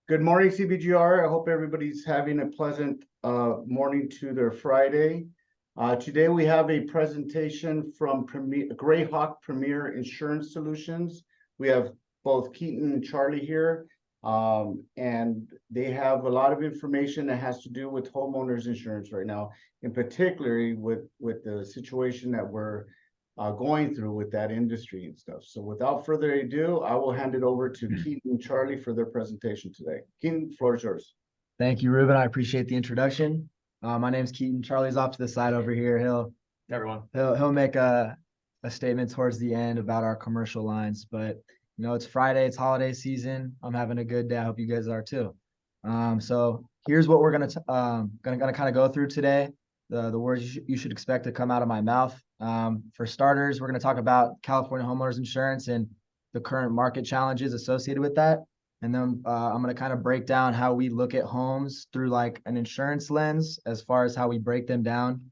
Good morning, CBGR. I hope everybody's having a pleasant morning to their Friday. Today we have a presentation from Greyhawk Premier Insurance Solutions. We have both Keaton and Charlie here, and they have a lot of information that has to do with homeowners insurance right now, in particularly with the situation that we're going through with that industry and stuff. So without further ado, I will hand it over to Keaton and Charlie for their presentation today. Keaton, the floor is yours. Thank you, Ruben. I appreciate the introduction. My name's Keaton. Charlie's off to the side over here. He'll make a statement towards the end about our commercial lines. But it's Friday, it's holiday season. I'm having a good day. I hope you guys are too. So here's what we're gonna kind of go through today. The words you should expect to come out of my mouth. For starters, we're going to talk about California homeowners insurance and the current market challenges associated with that. And then I'm going to kind of break down how we look at homes through like an insurance lens as far as how we break them down.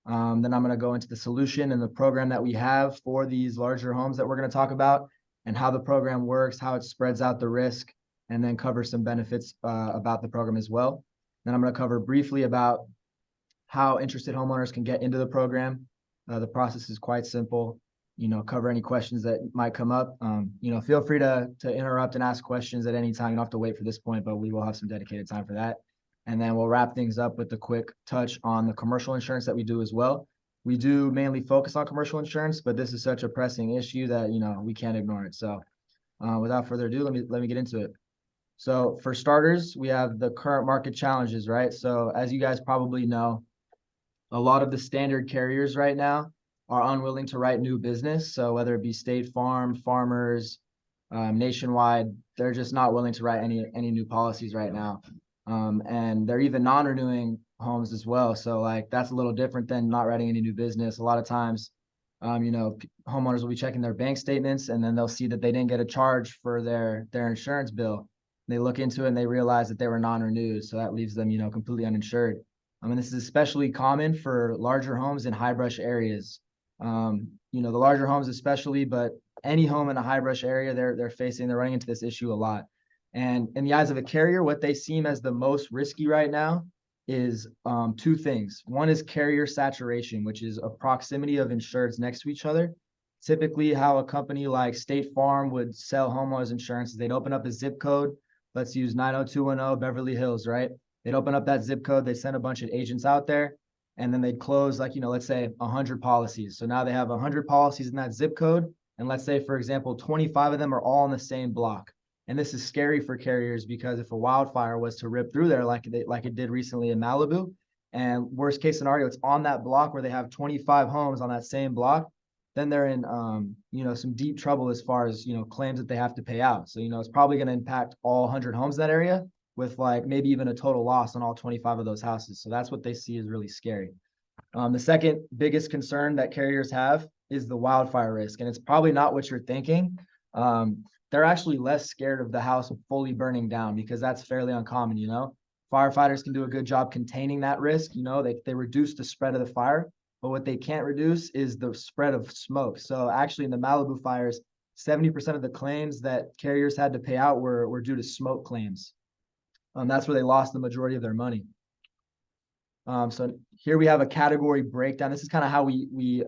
Then I'm going to go into the solution and the program that we have for these larger homes that we're going to talk about and how the program works, how it spreads out the risk, and then cover some benefits about the program as well. Then I'm going to cover briefly about how interested homeowners can get into the program. The process is quite simple. Cover any questions that might come up. Feel free to interrupt and ask questions at any time. You don't have to wait for this point, but we will have some dedicated time for that. And then we'll wrap things up with a quick touch on the commercial insurance that we do as well. We do mainly focus on commercial insurance, but this is such a pressing issue that, we can't ignore it. So without further ado, let me get into it. So for starters, we have the current market challenges, right? So as you guys probably know, a lot of the standard carriers right now are unwilling to write new business. So whether it be State Farm, Farmers, Nationwide, they're just not willing to write any new policies right now. And they're even non-renewing homes as well. So like that's a little different than not writing any new business. A lot of times, homeowners will be checking their bank statements and then they'll see that they didn't get a charge for their insurance bill. They look into it and they realize that they were non-renewed. So that leaves them, completely uninsured. This is especially common for larger homes in high brush areas. The larger homes especially, but any home in a high brush area, they're running into this issue a lot. And in the eyes of a carrier, what they seem as the most risky right now is two things. One is carrier saturation, which is a proximity of insureds next to each other. Typically, how a company like State Farm would sell homeowners insurance is they'd open up a zip code. Let's use 90210 Beverly Hills, right? They'd open up that zip code, they send a bunch of agents out there, and then they'd close let's say 100 policies. So now they have 100 policies in that zip code. And let's say, for example, 25 of them are all in the same block. And this is scary for carriers because if a wildfire was to rip through there like it did recently in Malibu, and worst case scenario, it's on that block where they have 25 homes on that same block, then they're in, some deep trouble as far as, claims that they have to pay out. So, it's probably going to impact all 100 homes in that area, with like maybe even a total loss on all 25 of those houses. So that's what they see is really scary. The second biggest concern that carriers have is the wildfire risk. And it's probably not what you're thinking. They're actually less scared of the house fully burning down because that's fairly uncommon, Firefighters can do a good job containing that risk. They reduce the spread of the fire, but what they can't reduce is the spread of smoke. So actually in the Malibu fires, 70% of the claims that carriers had to pay out were due to smoke claims. That's where they lost the majority of their money. So here we have a category breakdown. This is kind of how we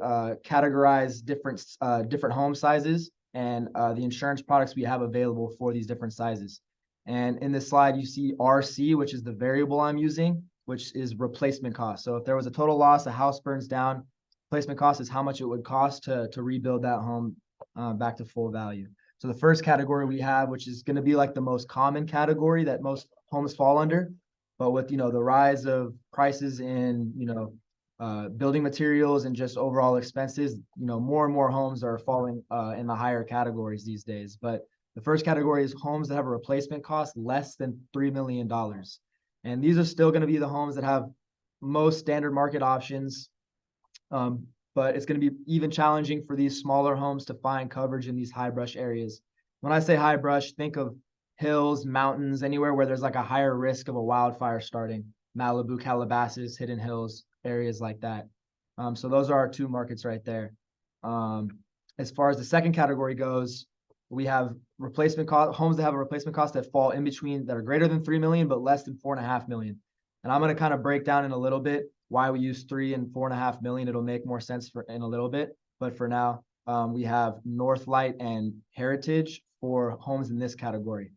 categorize different home sizes and the insurance products we have available for these different sizes. And in this slide, you see RC, which is the variable I'm using, which is replacement cost. So if there was a total loss, a house burns down, replacement cost is how much it would cost to rebuild that home back to full value. So the first category we have, which is going to be like the most common category that most homes fall under, but with, the rise of prices in, building materials and just overall expenses, more and more homes are falling in the higher categories these days. But the first category is homes that have a replacement cost less than $3 million. And these are still going to be the homes that have most standard market options. But it's going to be even challenging for these smaller homes to find coverage in these high brush areas. When I say high brush, think of hills, mountains, anywhere where there's like a higher risk of a wildfire starting. Malibu, Calabasas, Hidden Hills, areas like that. So those are our two markets right there. As far as the second category goes, we have replacement cost homes that have a replacement cost that fall in between, that are greater than 3 million, but less than 4.5 million. And I'm going to kind of break down in a little bit why we use 3 and 4.5 million. It'll make more sense in a little bit. But for now, we have Northlight and Heritage for homes in this category.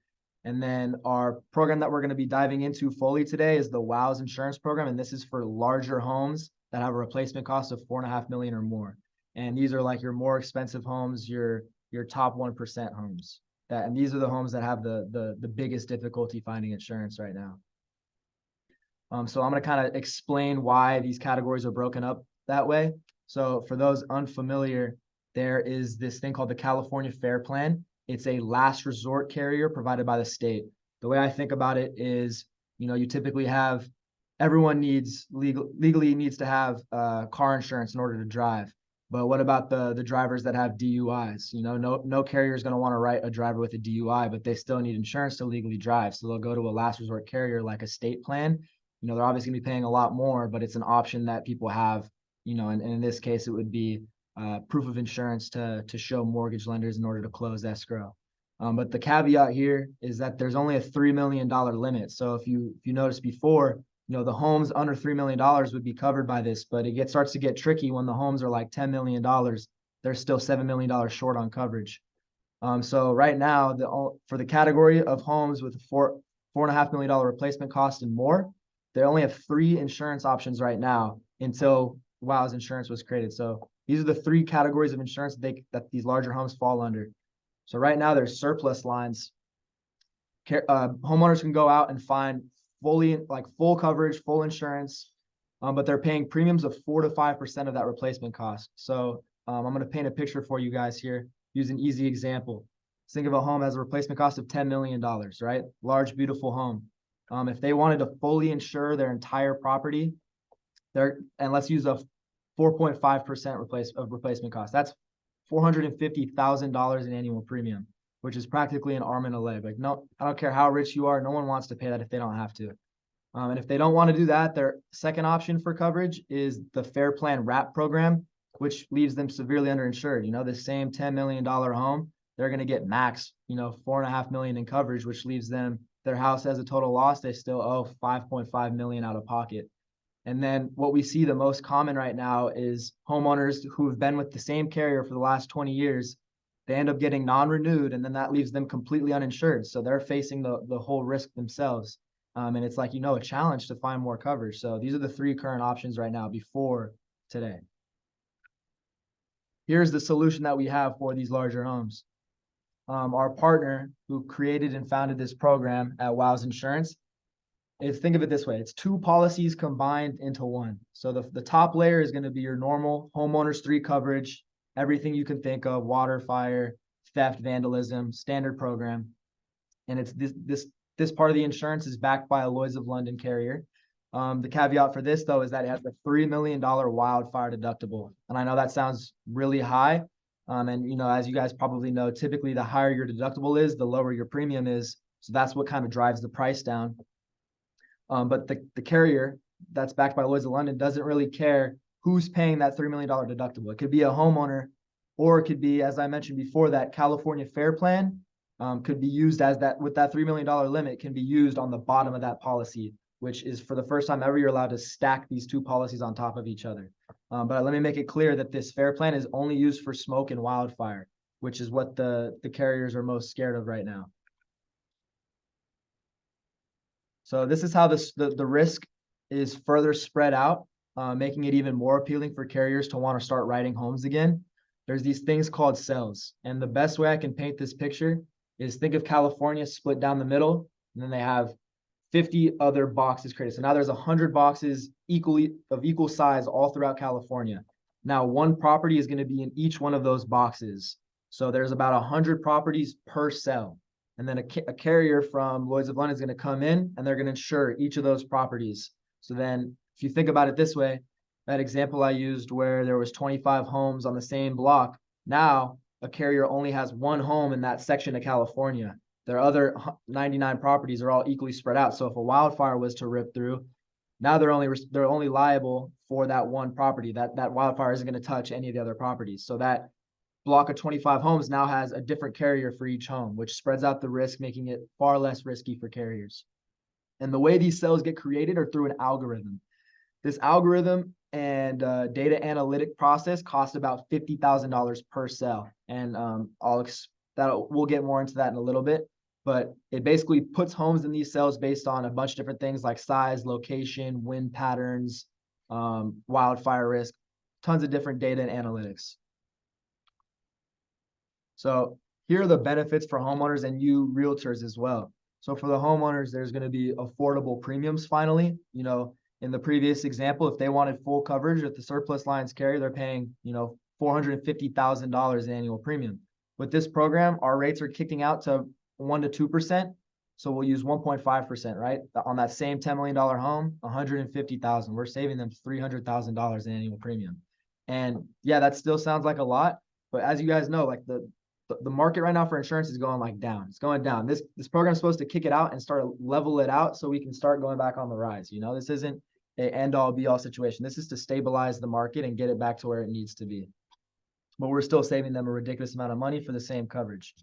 And then our program that we're going to be diving into fully today is the WOWS insurance program. And this is for larger homes that have a replacement cost of 4.5 million or more. And these are like your more expensive homes, your top 1% homes. And these are the homes that have the biggest difficulty finding insurance right now. So I'm going to kind of explain why these categories are broken up that way. So for those unfamiliar, there is this thing called the California Fair Plan. It's a last resort carrier provided by the state. The way I think about it is, you typically have, everyone legally needs to have car insurance in order to drive. But what about the drivers that have DUIs? No carrier is going to want to write a driver with a DUI, but they still need insurance to legally drive. So they'll go to a last resort carrier like a state plan. They're obviously going to be paying a lot more, but it's an option that people have, and in this case, it would be proof of insurance to show mortgage lenders in order to close escrow. But the caveat here is that there's only a $3 million limit. So if you noticed before, the homes under $3 million would be covered by this, but it starts to get tricky when the homes are like $10 million. They're still $7 million short on coverage. So right now, for the category of homes with $4.5 million replacement cost and more, they only have 3 insurance options right now until WOWS insurance was created. So these are the 3 categories of insurance that these larger homes fall under. So right now there's surplus lines. Homeowners can go out and find full coverage, full insurance, but they're paying premiums of 4 to 5% of that replacement cost. So I'm going to paint a picture for you guys here. Use an easy example. Think of a home as a replacement cost of $10 million, right? Large, beautiful home. If they wanted to fully insure their entire property, and let's use a 4.5% replacement cost. That's $450,000 in annual premium, which is practically an arm and a leg. Like, no, I don't care how rich you are. No one wants to pay that if they don't have to. And if they don't want to do that, their second option for coverage is the Fair Plan WRAP program, which leaves them severely underinsured. The same $10 million home, they're going to get max, $4.5 million in coverage, which leaves them, their house has a total loss, they still owe $5.5 million out of pocket. And then what we see the most common right now is homeowners who have been with the same carrier for the last 20 years, they end up getting non-renewed, and then that leaves them completely uninsured. So they're facing the whole risk themselves. And it's like, a challenge to find more coverage. So these are the 3 current options right now before today. Here's the solution that we have for these larger homes. Our partner who created and founded this program at WOWS Insurance, think of it this way. It's 2 policies combined into one. So the top layer is going to be your normal homeowners 3 coverage, everything you can think of: water, fire, theft, vandalism, standard program. And it's this part of the insurance is backed by a Lloyd's of London carrier. The caveat for this, though, is that it has a $3 million wildfire deductible. And I know that sounds really high. And, as you guys probably know, typically the higher your deductible is, the lower your premium is. So that's what kind of drives the price down. But the carrier that's backed by Lloyd's of London doesn't really care who's paying that $3 million deductible. It could be a homeowner, or it could be, as I mentioned before, that California Fair Plan could be used as that, with that $3 million limit, can be used on the bottom of that policy, which is, for the first time ever, you're allowed to stack these 2 policies on top of each other. But let me make it clear that this Fair Plan is only used for smoke and wildfire, which is what the carriers are most scared of right now. So this is how the risk is further spread out, making it even more appealing for carriers to want to start writing homes again. There's these things called cells. And the best way I can paint this picture is, think of California split down the middle, and then they have 50 other boxes created. So now there's 100 boxes of equal size all throughout California. Now one property is going to be in each one of those boxes. So there's about 100 properties per cell. And then a carrier from Lloyd's of London is going to come in, and they're going to insure each of those properties. So then if you think about it this way, that example I used where there was 25 homes on the same block, now a carrier only has 1 home in that section of California. Their other 99 properties are all equally spread out. So if a wildfire was to rip through, now they're only liable for that one property. That wildfire isn't going to touch any of the other properties. So that block of 25 homes now has a different carrier for each home, which spreads out the risk, making it far less risky for carriers. And the way these cells get created are through an algorithm. This algorithm and data analytic process cost about $50,000 per cell. And we'll get more into that in a little bit. But it basically puts homes in these cells based on a bunch of different things like size, location, wind patterns, wildfire risk, tons of different data and analytics. So here are the benefits for homeowners and you realtors as well. So for the homeowners, there's going to be affordable premiums finally. You know, in the previous example, if they wanted full coverage at the surplus lines carrier, they're paying, you know, $450,000 annual premium. With this program, our rates are kicking out to 1 to 2%. So we'll use 1.5%, right? On that same $10 million home, $150,000. We're saving them $300,000 in annual premium. And yeah, that still sounds like a lot, but as you guys know, like the market right now for insurance is going like down. It's going down. This program is supposed to kick it out and start to level it out so we can start going back on the rise. You know, this isn't an end all be all situation. This is to stabilize the market and get it back to where it needs to be. But we're still saving them a ridiculous amount of money for the same coverage.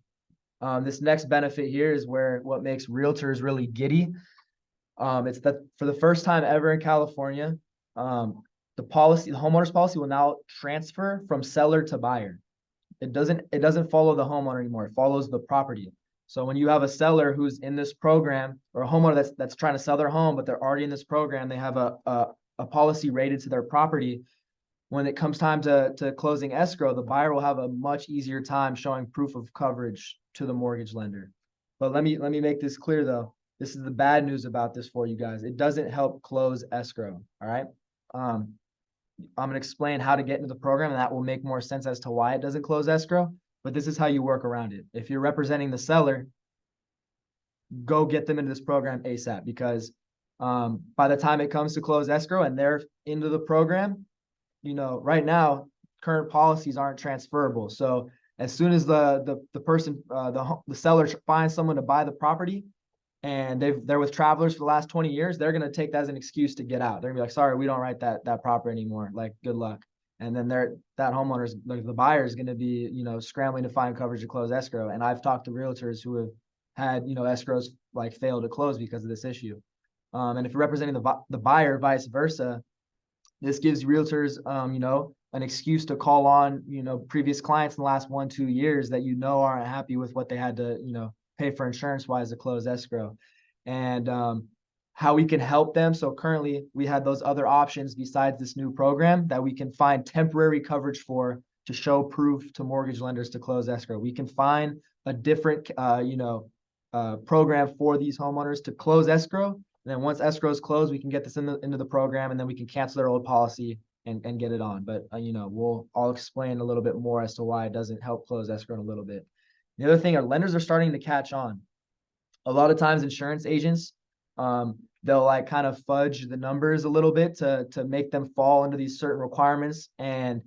This next benefit here is what makes realtors really giddy. It's that for the first time ever in California, the homeowner's policy will now transfer from seller to buyer. It doesn't follow the homeowner anymore. It follows the property. So when you have a seller who's in this program or a homeowner that's trying to sell their home, but they're already in this program, they have a policy rated to their property. When it comes time to closing escrow, the buyer will have a much easier time showing proof of coverage to the mortgage lender. But let me make this clear though. This is the bad news about this for you guys. It doesn't help close escrow. All right. I'm going to explain how to get into the program, and that will make more sense as to why it doesn't close escrow. But this is how you work around it. If you're representing the seller, go get them into this program ASAP, because by the time it comes to close escrow and they're into the program, you know, right now, current policies aren't transferable. So as soon as the person, the seller finds someone to buy the property, and they're with Travelers for the last 20 years, they're going to take that as an excuse to get out. They're gonna be like, sorry, we don't write that property anymore. Like, good luck. And then that homeowner's, like, the buyer is going to be, you know, scrambling to find coverage to close escrow. And I've talked to realtors who have had, you know, escrows like fail to close because of this issue. And if you're representing the buyer, vice versa, this gives realtors, you know, an excuse to call on, you know, previous clients in the last 1-2 years that, you know, aren't happy with what they had to, you know, pay for insurance wise to close escrow. And how we can help them. So currently we had those other options besides this new program that we can find temporary coverage for to show proof to mortgage lenders to close escrow. We can find a different, program for these homeowners to close escrow. And then once escrow is closed, we can get this into the program, and then we can cancel their old policy and get it on. But, I'll explain a little bit more as to why it doesn't help close escrow in a little bit. The other thing, our lenders are starting to catch on. A lot of times insurance agents, they'll like kind of fudge the numbers a little bit to make them fall into these certain requirements, and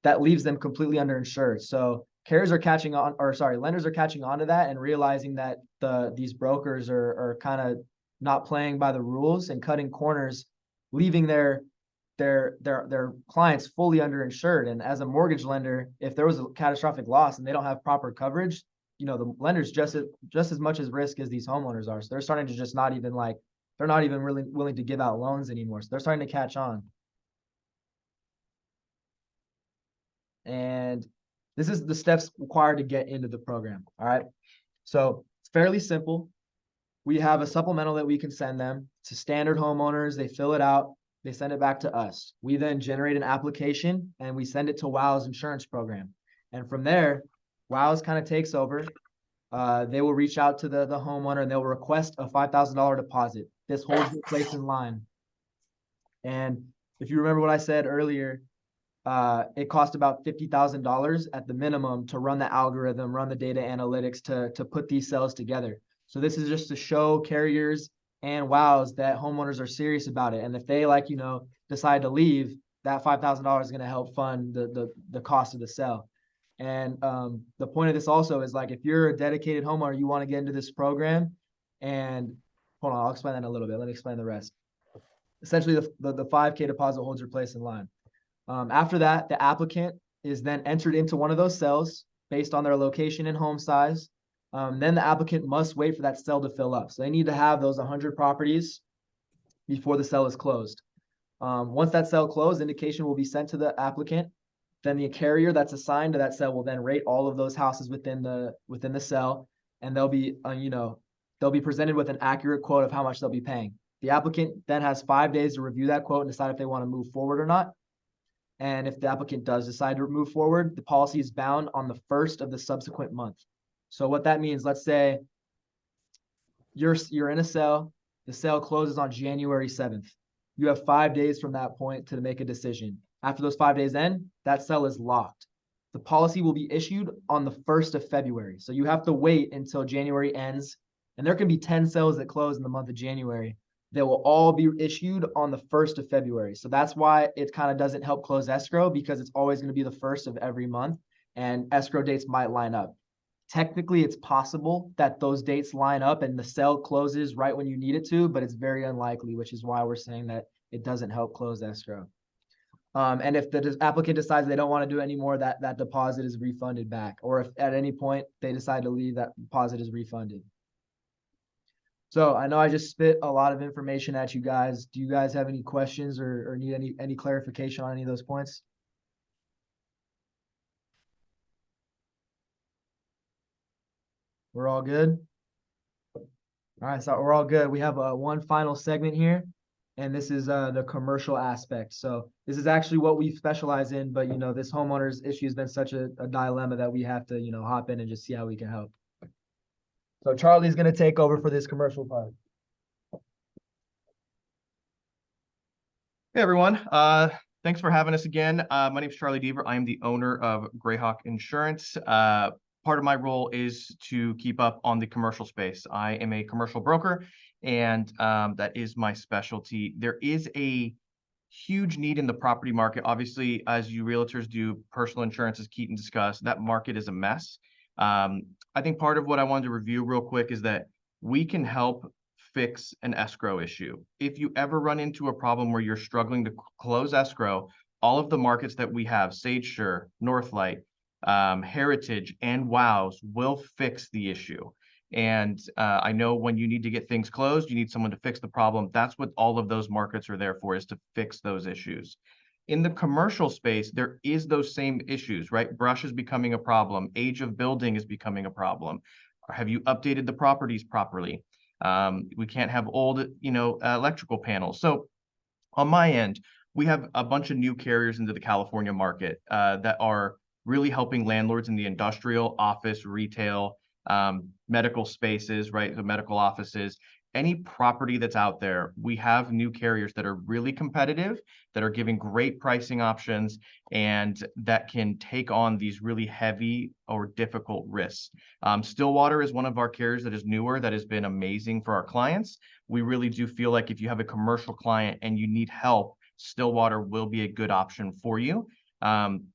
that leaves them completely underinsured. So lenders are catching on to that and realizing that these brokers are kind of not playing by the rules and cutting corners, leaving their clients fully underinsured. And as a mortgage lender, if there was a catastrophic loss and they don't have proper coverage, you know, the lender's just as much as risk as these homeowners are. So they're starting to just they're not even really willing to give out loans anymore. So they're starting to catch on. And this is the steps required to get into the program. All right. So it's fairly simple. We have a supplemental that we can send them to standard homeowners. They fill it out. They send it back to us. We then generate an application and we send it to WOW's insurance program. And from there, WOW's kind of takes over. They will reach out to the homeowner and they'll request a $5,000 deposit. This holds the place in line. And if you remember what I said earlier, it cost about $50,000 at the minimum to run the algorithm, run the data analytics to put these cells together. So this is just to show carriers and WOWs that homeowners are serious about it. And if they decide to leave, that $5,000 is going to help fund the cost of the cell. And the point of this also is, like, if you're a dedicated homeowner, you want to get into this program, and hold on, I'll explain that in a little bit. Let me explain the rest. Essentially, the $5K deposit holds your place in line. After that, the applicant is then entered into one of those cells based on their location and home size. Then the applicant must wait for that cell to fill up. So they need to have those 100 properties before the cell is closed. Once that cell closed, indication will be sent to the applicant. Then the carrier that's assigned to that cell will then rate all of those houses within the cell, and they'll be they'll be presented with an accurate quote of how much they'll be paying. The applicant then has 5 days to review that quote and decide if they want to move forward or not. And if the applicant does decide to move forward, the policy is bound on the first of the subsequent month. So what that means, let's say you're in a cell, the cell closes on January 7th. You have 5 days from that point to make a decision. After those 5 days end, that cell is locked. The policy will be issued on the 1st of February. So you have to wait until January ends. And there can be 10 cells that close in the month of January. They will all be issued on the 1st of February. So that's why it kind of doesn't help close escrow, because it's always going to be the 1st of every month and escrow dates might line up. Technically, it's possible that those dates line up and the cell closes right when you need it to, but it's very unlikely, which is why we're saying that it doesn't help close escrow. And if the applicant decides they don't want to do any more, that deposit is refunded back. Or if at any point they decide to leave, that deposit is refunded. So I know I just spit a lot of information at you guys. Do you guys have any questions or need any clarification on any of those points? We're all good? All right, so we're all good. We have one final segment here, and this is the commercial aspect. So this is actually what we specialize in, but this homeowner's issue has been such a dilemma that we have to hop in and just see how we can help. So Charlie's going to take over for this commercial part. Hey everyone, thanks for having us again. My name is Charlie Deaver. I am the owner of Greyhawk Insurance. Part of my role is to keep up on the commercial space. I am a commercial broker, and that is my specialty. There is a huge need in the property market. Obviously, as you realtors do personal insurance, as Keaton discussed, that market is a mess. I think part of what I wanted to review real quick is that we can help fix an escrow issue. If you ever run into a problem where you're struggling to close escrow, all of the markets that we have, SageSure, Northlight, Heritage, and WOWs will fix the issue. And I know when you need to get things closed, you need someone to fix the problem. That's what all of those markets are there for, is to fix those issues. In the commercial space, there is those same issues, right? Brush is becoming a problem. Age of building is becoming a problem. Have you updated the properties properly? We can't have old, electrical panels. So on my end, we have a bunch of new carriers into the California market that are really helping landlords in the industrial, office, retail, medical spaces, right? The medical offices, any property that's out there. We have new carriers that are really competitive, that are giving great pricing options, and that can take on these really heavy or difficult risks. Stillwater is one of our carriers that is newer, that has been amazing for our clients. We really do feel like if you have a commercial client and you need help, Stillwater will be a good option for you.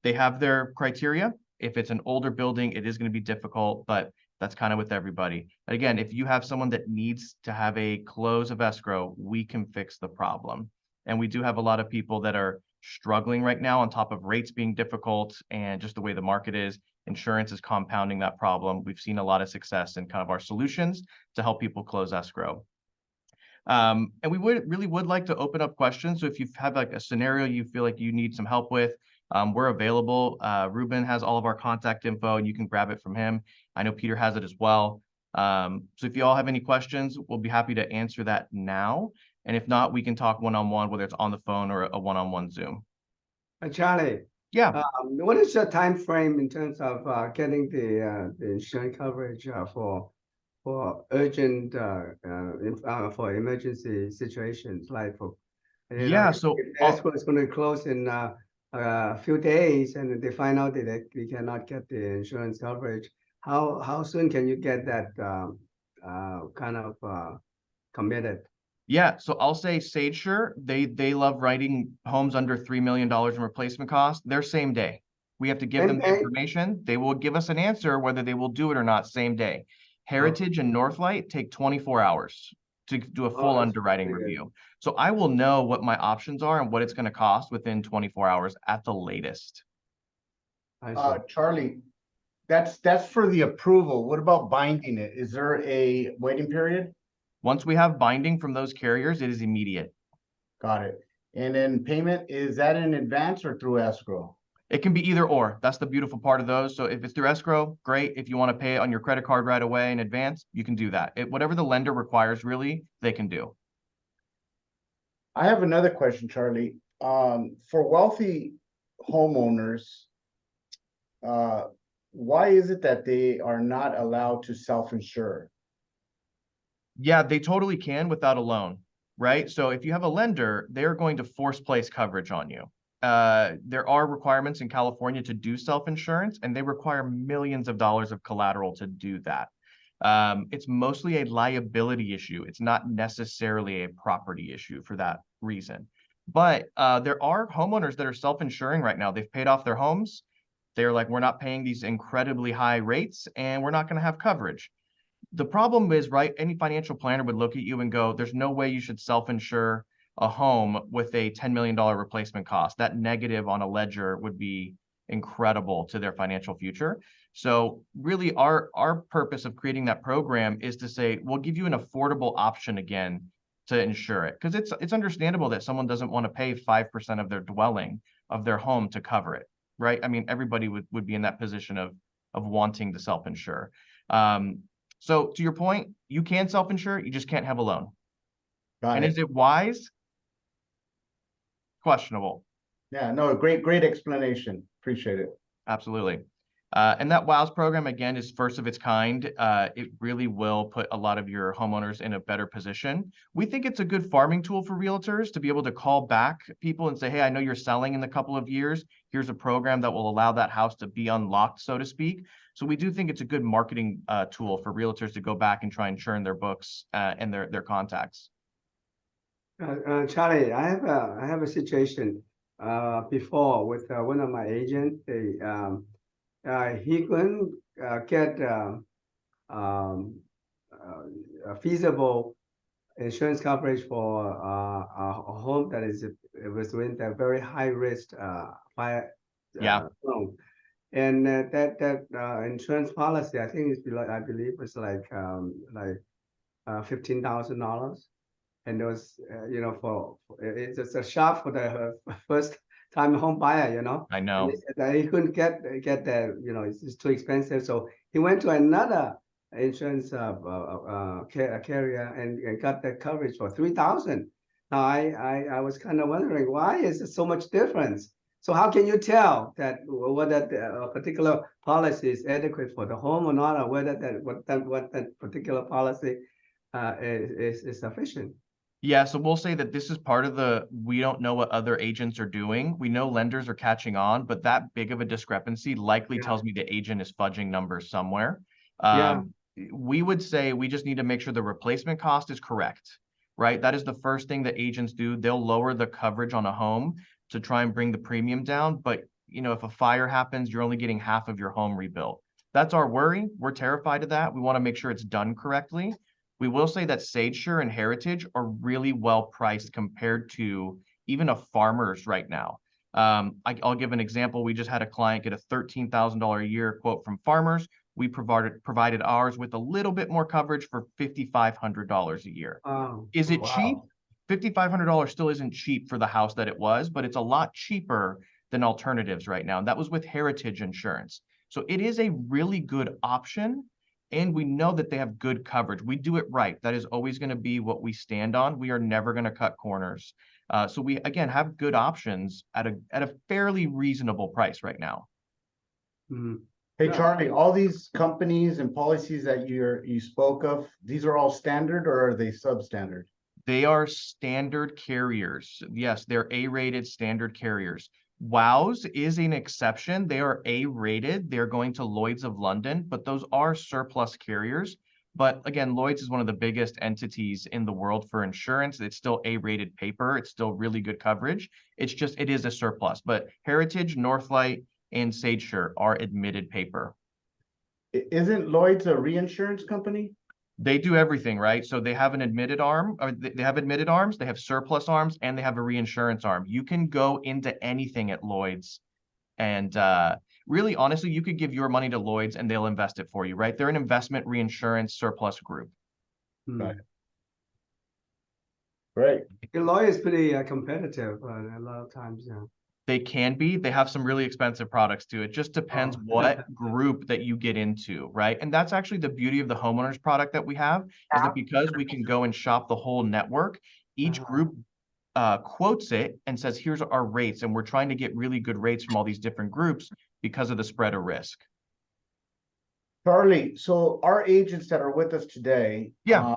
They have their criteria. If it's an older building, it is going to be difficult, but that's kind of with everybody. But again, if you have someone that needs to have a close of escrow, we can fix the problem. And we do have a lot of people that are struggling right now, on top of rates being difficult and just the way the market is. Insurance is compounding that problem. We've seen a lot of success in kind of our solutions to help people close escrow. And we really would like to open up questions. So if you have like a scenario you feel like you need some help with, we're available. Ruben has all of our contact info and you can grab it from him. I know Peter has it as well. So if you all have any questions, we'll be happy to answer that now. And if not, we can talk one-on-one, whether it's on the phone or a one-on-one Zoom. Charlie, Yeah. what is your time frame in terms of getting the insurance coverage for urgent for emergency situations, like for So if escrow is going to close in a few days and they find out that they cannot get the insurance coverage, how soon can you get that kind of committed? Yeah, so I'll say SageSure, they love writing homes under $3 million in replacement cost. They're same day. We have to give them the information. They will give us an answer whether they will do it or not same day. Heritage and Northlight take 24 hours to do a full underwriting review. So I will know what my options are and what it's going to cost within 24 hours at the latest. I see. Charlie, that's for the approval. What about binding it? Is there a waiting period? Once we have binding from those carriers, it is immediate. Got it. And then payment, is that in advance or through escrow? It can be either or. That's the beautiful part of those. So if it's through escrow, great. If you want to pay it on your credit card right away in advance, you can do that. Whatever the lender requires, really, they can do. I have another question, Charlie. For wealthy homeowners, why is it that they are not allowed to self-insure? Yeah, they totally can without a loan, right? So if you have a lender, they're going to force place coverage on you. There are requirements in California to do self-insurance, and they require millions of dollars of collateral to do that. It's mostly a liability issue. It's not necessarily a property issue for that reason. But there are homeowners that are self-insuring right now. They've paid off their homes. They're like, we're not paying these incredibly high rates, and we're not going to have coverage. The problem is, right, any financial planner would look at you and go, there's no way you should self-insure a home with a $10 million replacement cost. That negative on a ledger would be incredible to their financial future. So really our purpose of creating that program is to say, we'll give you an affordable option again to insure it. Because it's understandable that someone doesn't want to pay 5% of their dwelling, of their home, to cover it, right? I mean, everybody would be in that position of wanting to self-insure. So to your point, you can self-insure, you just can't have a loan. Got And it. is it wise? Questionable. Yeah, no, great explanation. Appreciate it. Absolutely. And that WOWS program, again, is first of its kind. It really will put a lot of your homeowners in a better position. We think it's a good farming tool for realtors to be able to call back people and say, hey, I know you're selling in a couple of years. Here's a program that will allow that house to be unlocked, so to speak. So we do think it's a good marketing tool for realtors to go back and try and churn their books and their contacts. Charlie, I have a situation before with one of my agents. He couldn't get a feasible insurance coverage for a home that was in a very high risk fire zone. And that insurance policy, I think I believe was like $15,000. And it was, it's a shock for the first time home buyer, I know. And he couldn't get that, it's too expensive. So he went to another insurance carrier and got that coverage for $3,000. Now I was kind of wondering, why is there so much difference? So how can you tell that whether a particular policy is adequate for the home or not, or whether what that particular policy is sufficient? Yeah, so we'll say that this is part of we don't know what other agents are doing. We know lenders are catching on, but that big of a discrepancy likely tells me the agent is fudging numbers somewhere. We would say we just need to make sure the replacement cost is correct, right? That is the first thing that agents do. They'll lower the coverage on a home to try and bring the premium down. But, if a fire happens, you're only getting half of your home rebuilt. That's our worry. We're terrified of that. We want to make sure it's done correctly. We will say that SageSure and Heritage are really well priced compared to even a Farmers right now. I'll give an example. We just had a client get a $13,000 a year quote from Farmers. We provided ours with a little bit more coverage for $5,500 a year. Is it cheap? $5,500 still isn't cheap for the house that it was, but it's a lot cheaper than alternatives right now. And that was with Heritage Insurance. So it is a really good option. And we know that they have good coverage. We do it right. That is always going to be what we stand on. We are never going to cut corners. So we, again, have good options at a fairly reasonable price right now. Hey, Charlie, all these companies and policies that you spoke of, these are all standard, or are they substandard? They are standard carriers. Yes, they're A-rated standard carriers. WOWS is an exception. They are A-rated. They're going to Lloyd's of London, but those are surplus carriers. But again, Lloyd's is one of the biggest entities in the world for insurance. It's still A-rated paper. It's still really good coverage. It is a surplus. But Heritage, Northlight, and SageSure are admitted paper. Isn't Lloyd's a reinsurance company? They do everything, right? So they have an admitted arm, or they have admitted arms, they have surplus arms, and they have a reinsurance arm. You can go into anything at Lloyd's. And really, honestly, you could give your money to Lloyd's and they'll invest it for you, right? They're an investment reinsurance surplus group. Right. Right. The lawyer is pretty competitive a lot of times, yeah. They can be. They have some really expensive products too. It just depends Oh. what group that you get into, right? And that's actually the beauty of the homeowners product that we have, is that because we can go and shop the whole network, each group quotes it and says, here's our rates. And we're trying to get really good rates from all these different groups because of the spread of risk. Charlie, so our agents that are with us today. Yeah.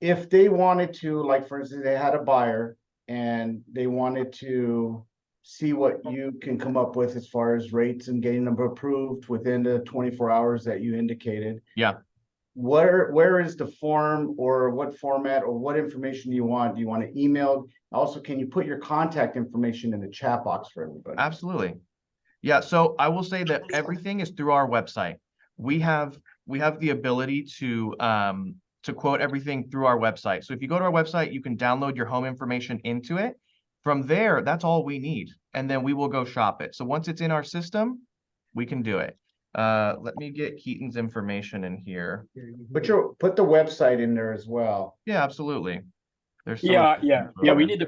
If they wanted to, like, for instance, they had a buyer and they wanted to see what you can come up with as far as rates and getting them approved within the 24 hours that you indicated. Yeah. Where is the form, or what format, or what information do you want? Do you want to email? Also, can you put your contact information in the chat box for everybody? Absolutely. Yeah. So I will say that everything is through our website. We have the ability to quote everything through our website. So if you go to our website, you can download your home information into it. From there, that's all we need. And then we will go shop it. So once it's in our system, we can do it. Let me get Keaton's information in here. Put the website in there as well. Yeah, absolutely. There's so Yeah, much yeah, info yeah. We there. need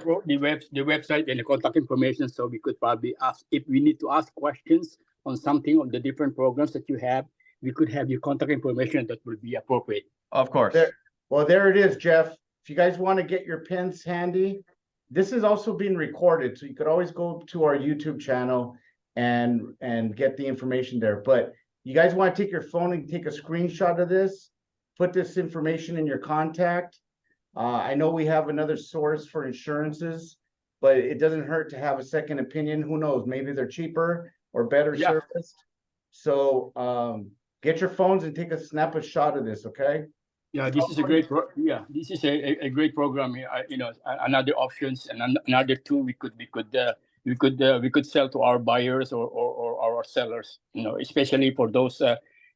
the website and the contact information, so we could probably ask if we need to ask questions on something of the different programs that you have. We could have your contact information that will be appropriate. Of course. There it is, Jeff. If you guys want to get your pens handy, this is also being recorded, so you could always go to our YouTube channel and get the information there. But you guys want to take your phone and take a screenshot of this, put this information in your contact. I know we have another source for insurances, but it doesn't hurt to have a second opinion. Who knows? Maybe they're cheaper or better serviced. So get your phones and take a snap a shot of this, okay? Yeah, this is a great this is a great program. You know, another options and another tool we could sell to our buyers or our sellers. You know, especially for those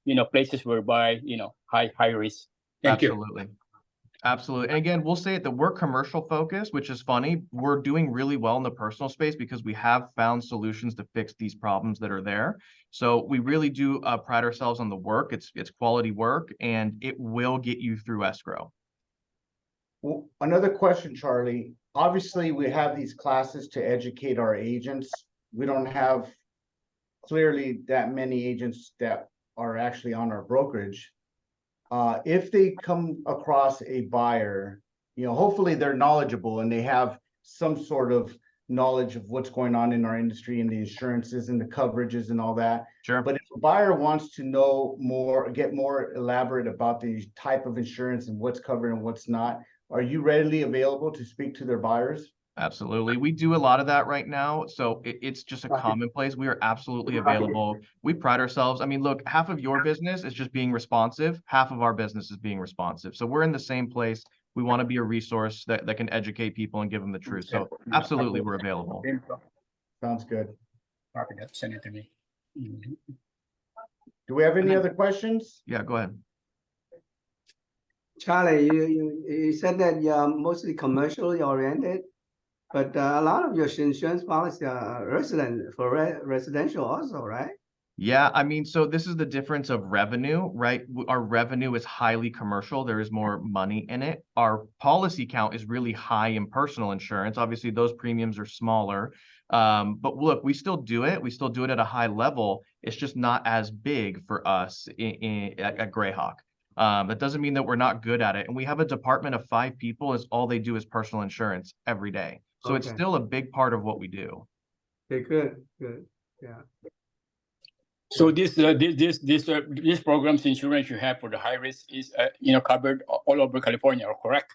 you know, places whereby, you know, high risk. Thank you. Absolutely. Absolutely. And again, we'll say it that we're commercial focused, which is funny. We're doing really well in the personal space because we have found solutions to fix these problems that are there. So we really do pride ourselves on the work. It's quality work, and it will get you through escrow. Well, another question, Charlie. Obviously, we have these classes to educate our agents. We don't have clearly that many agents that are actually on our brokerage. If they come across a buyer, you know, hopefully they're knowledgeable and they have some sort of knowledge of what's going on in our industry and the insurances and the coverages and all that. Sure. But if a buyer wants to know more, get more elaborate about the type of insurance and what's covered and what's not, are you readily available to speak to their buyers? Absolutely. We do a lot of that right now. So it's just a commonplace. We are absolutely available. We pride ourselves. I mean, look, half of your business is just being responsive. Half of our business is being responsive. So we're in the same place. We want to be a resource that can educate people and give them the truth. So absolutely, we're available. Sounds good. Send it to me. Do we have any other questions? Yeah, go ahead. Charlie, you said that you're mostly commercially oriented, but a lot of your insurance policies are residential also, right? Yeah, I mean, so this is the difference of revenue, right? Our revenue is highly commercial. There is more money in it. Our policy count is really high in personal insurance. Obviously, those premiums are smaller. But look, we still do it. We still do it at a high level. It's just not as big for us at Grayhawk. That doesn't mean that we're not good at it. And we have a department of 5 people, is all they do is personal insurance every day. So it's still a big part of what we do. Okay, good, yeah. So this program's insurance you have for the high risk is you know, covered all over California, correct?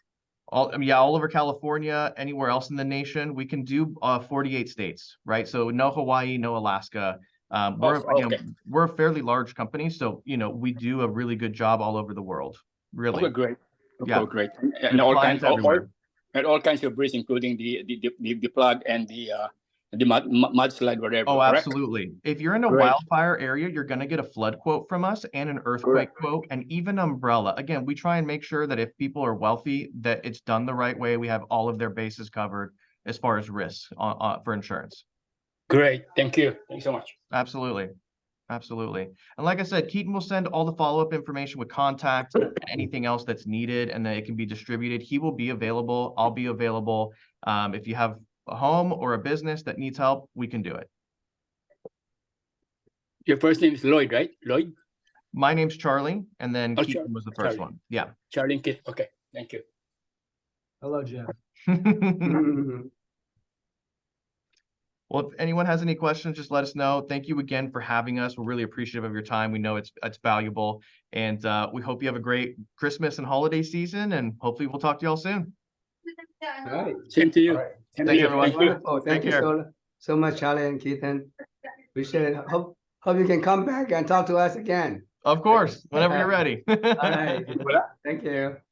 All over California, anywhere else in the nation. We can do 48 states, right? So no Hawaii, no Alaska. We're a fairly large company, so you know, we do a really good job all over the world. Really. Okay, great. Okay, Yeah. great. And all kinds everywhere. and all kinds of risks, including the flood and the mudslide, whatever. Oh, correct? absolutely. If you're in a Great. wildfire area, you're going to get a flood quote from us and an earthquake quote and even umbrella. Again, we try and make sure that if people are wealthy, that it's done the right way. We have all of their bases covered as far as risks for insurance. Great. Thank you. Thanks so much. Absolutely. Absolutely. And like I said, Keaton will send all the follow-up information with contact, anything else that's needed, and then it can be distributed. He will be available. I'll be available. If you have a home or a business that needs help, we can do it. Your first name is Lloyd, right? Lloyd? My name's Charlie, and then Oh, Keaton was the first Charlie. one. Yeah. Charlie and Kit. Okay, thank you. Hello, Jim. Mhm. Well, if anyone has any questions, just let us know. Thank you again for having us. We're really appreciative of your time. We know it's valuable, and we hope you have a great Christmas and holiday season. And hopefully, we'll talk to y'all soon. All right. Same to you. All right. Same to Thank you, you. everyone. Thank you. Wonderful. Thank Take you care. so much, Charlie and Keaton. Appreciate it. Hope you can come back and talk to us again. Of course, whenever you're ready. All right. Thank you.